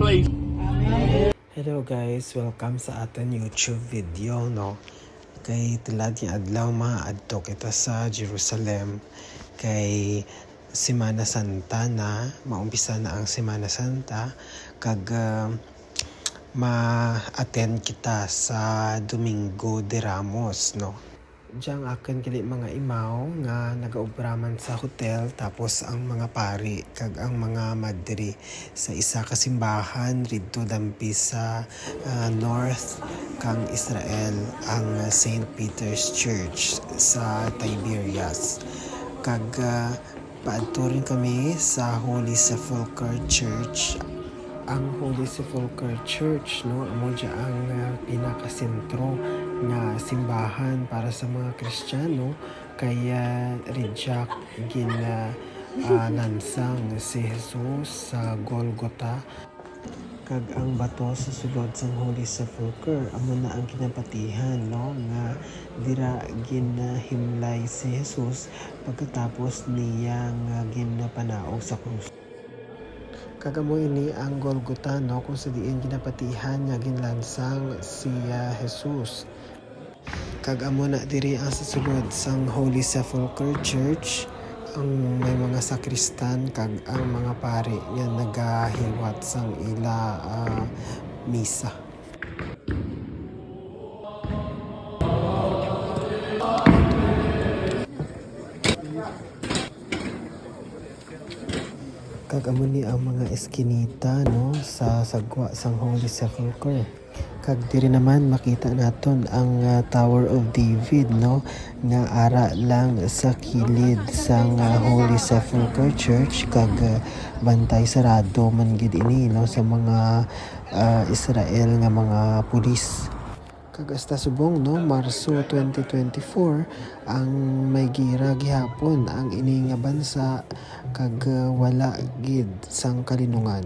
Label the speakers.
Speaker 1: place.
Speaker 2: Hello guys, welcome sa ating YouTube video, no? Kay tilad ni adlaw adto kita sa Jerusalem kay Semana Santa na, maumpisa na ang Semana Santa kag ma-attend kita sa Domingo de Ramos, no? Diyang akin kili mga imaw nga nagaubraman sa hotel, tapos ang mga pari kag ang mga madri sa isa ka simbahan didto dampi sa North kang Israel, ang St. Peter's Church sa Tiberias. Kag paadto rin kami sa Holy Sepulchre Church. Ang Holy Sepulchre Church, no, amo dya ang pinakasentro nga simbahan para sa mga Kristiyano, kaya ridyak lansang si Jesus sa Golgota. Kag ang bato sa sulod sang Holy Sepulchre amo na ang kinapatihan, no, nga dira ginahimlay si Jesus pagkatapos niya nga ginapanaog sa krus. Kagamo ini ang Golgota, no, kung sa diin ginapatihan nga ginlansang si Jesus. Kag amo na diri ang sasulod sang Holy Sepulchre Church ang may mga sakristan kag ang mga pari nga nagahiwat sang ila misa. Kag amo ni ang mga eskinita, no, sa sagwa sang Holy Sepulchre. Kag diri naman makita naton ang Tower of David, no, nga ara lang sa kilid sang Holy Sepulchre Church. Kag bantay sarado man gid ini, no, sa mga Israel nga mga pulis. Kag hasta subong, no, Marso 2024 ang may gira gihapon ang ini nga bansa kag wala gid sang kalinungan.